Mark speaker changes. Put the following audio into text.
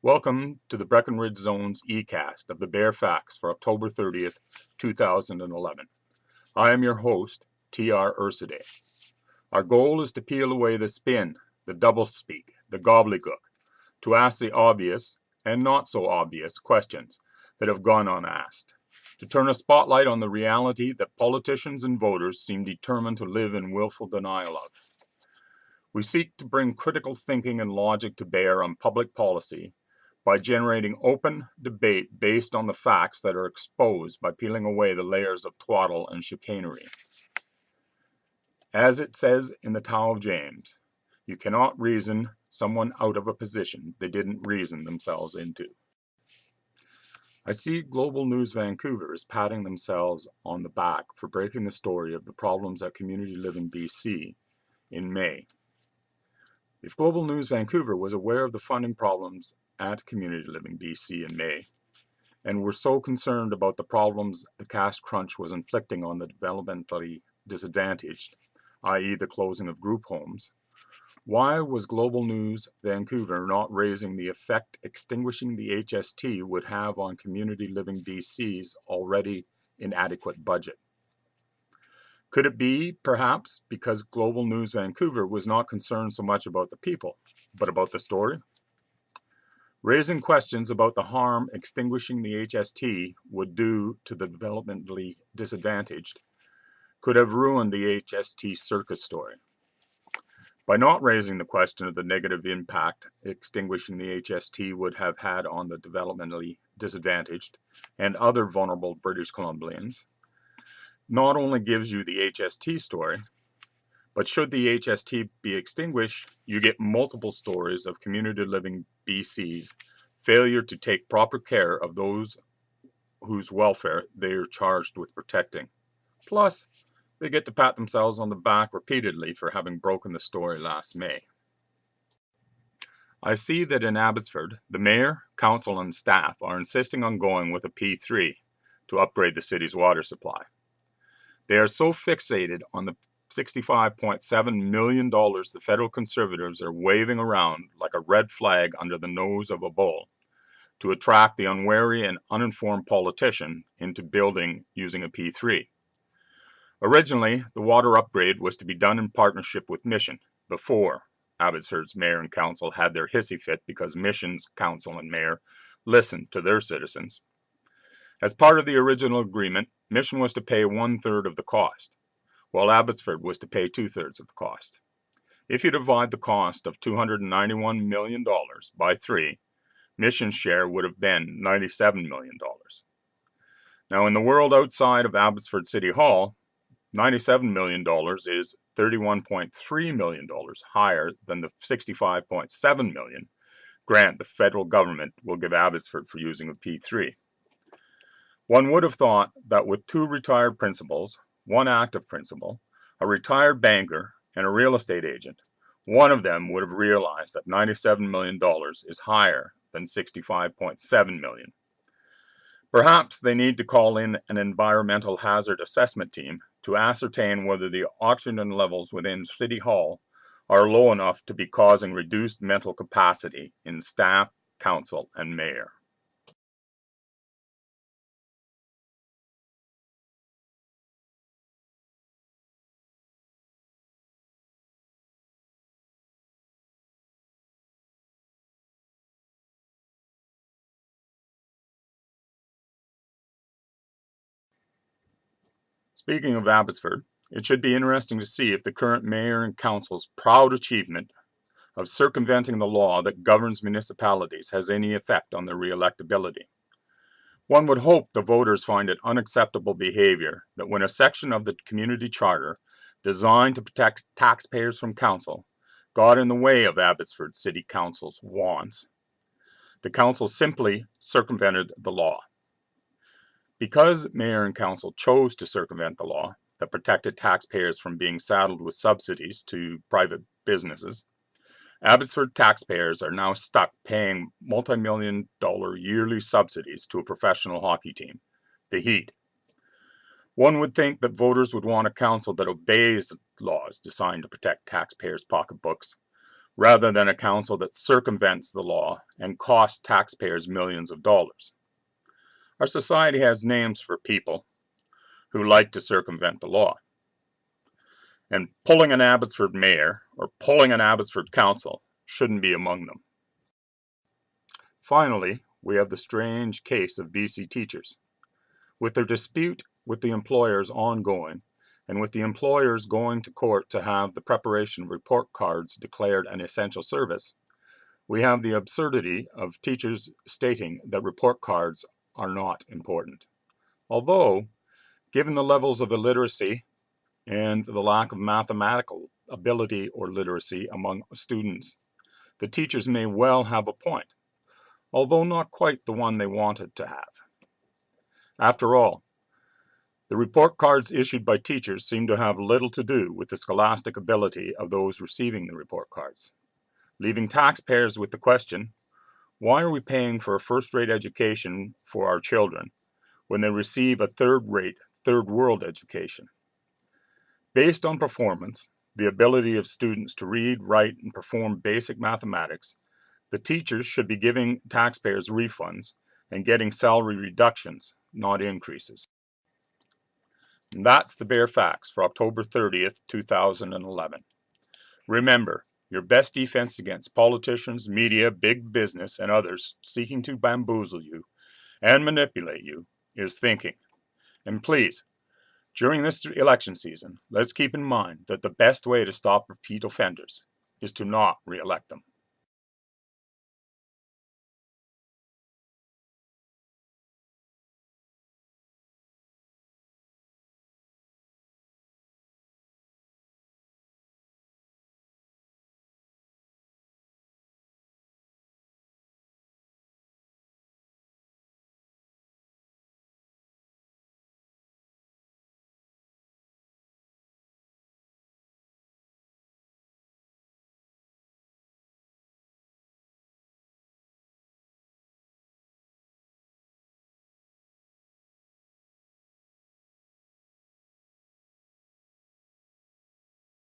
Speaker 1: Welcome to the Breckenridge Zone's eCast of the BareFacts for October 30th, 2011. I am your host, T.R. Ursade. Our goal is to peel away the spin, the doublespeak, the gobbledygook, to ask the obvious and not so obvious questions that have gone unasked, to turn a spotlight on the reality that politicians and voters seem determined to live in willful denial of. We seek to bring critical thinking and logic to bear on public policy by generating open debate based on the facts that are exposed by peeling away the layers of twaddle and chicanery. As it says in the Tao of James, you cannot reason someone out of a position they didn't reason themselves into. I see Global News Vancouver is patting themselves on the back for breaking the story of the problems at Community Living BC in May. If Global News Vancouver was aware of the funding problems at Community Living BC in May, and were so concerned about the problems the cash crunch was inflicting on the developmentally disadvantaged, i.e. the closing of group homes, why was Global News Vancouver not raising the effect extinguishing the HST would have on Community Living BC's already inadequate budget? Could it be, perhaps, because Global News Vancouver was not concerned so much about the people, but about the story? Raising questions about the harm extinguishing the HST would do to the developmentally disadvantaged could have ruined the HST circus story. By not raising the question of the negative impact extinguishing the HST would have had on the developmentally disadvantaged and other vulnerable British Columbians, not only gives you the HST story, but should the HST be extinguished, you get multiple stories of Community Living BC's failure to take proper care of those whose welfare they are charged with protecting. Plus, they get to pat themselves on the back repeatedly for having broken the story last May. I see that in Abbotsford, the mayor, council, and staff are insisting on going with a P3 to upgrade the city's water supply. They are so fixated on the $65.7 million the federal Conservatives are waving around like a red flag under the nose of a bull to attract the unwary and uninformed politician into building using a P3. Originally, the water upgrade was to be done in partnership with Mission before Abbotsford's mayor and council had their hissy fit because Mission's council and mayor listened to their citizens. As part of the original agreement, Mission was to pay 1/3 of the cost, while Abbotsford was to pay 2/3 of the cost. If you divide the cost of $291 million by 3, Mission's share would have been $97 million. Now, in the world outside of Abbotsford City Hall, $97 million is $31.3 million higher than the $65.7 million grant the federal government will give Abbotsford for using a P3. One would have thought that with 2 retired principals, 1 active principal, a retired banker, and a real estate agent, one of them would have realized that $97 million is higher than $65.7 million. Perhaps they need to call in an environmental hazard assessment team to ascertain whether the oxygen levels within City Hall are low enough to be causing reduced mental capacity in staff, council, and mayor. Speaking of Abbotsford, it should be interesting to see if the current mayor and council's proud achievement of circumventing the law that governs municipalities has any effect on their re-electability. One would hope the voters find it unacceptable behavior that when a section of the community charter designed to protect taxpayers from council got in the way of Abbotsford City Council's wants, the council simply circumvented the law. Because mayor and council chose to circumvent the law that protected taxpayers from being saddled with subsidies to private businesses, Abbotsford taxpayers are now stuck paying multi-million-dollar yearly subsidies to a professional hockey team, the Heat. One would think that voters would want a council that obeys laws designed to protect taxpayers' pocketbooks, rather than a council that circumvents the law and costs taxpayers millions of dollars. Our society has names for people who like to circumvent the law. And pulling an Abbotsford mayor or pulling an Abbotsford council shouldn't be among them. Finally, we have the strange case of BC teachers. With their dispute with the employers ongoing, and with the employers going to court to have the preparation of report cards declared an essential service, we have the absurdity of teachers stating that report cards are not important. Although, given the levels of illiteracy and the lack of mathematical ability or literacy among students, the teachers may well have a point, although not quite the one they wanted to have. After all, the report cards issued by teachers seem to have little to do with the scholastic ability of those receiving the report cards, leaving taxpayers with the question, why are we paying for a first-rate education for our children when they receive a third-rate, third-world education? Based on performance, the ability of students to read, write, and perform basic mathematics, the teachers should be giving taxpayers refunds and getting salary reductions, not increases. And that's the Bare Facts for October 30th, 2011. Remember, your best defense against politicians, media, big business, and others seeking to bamboozle you and manipulate you is thinking. And please, during this election season, let's keep in mind that the best way to stop repeat offenders is to not re-elect them.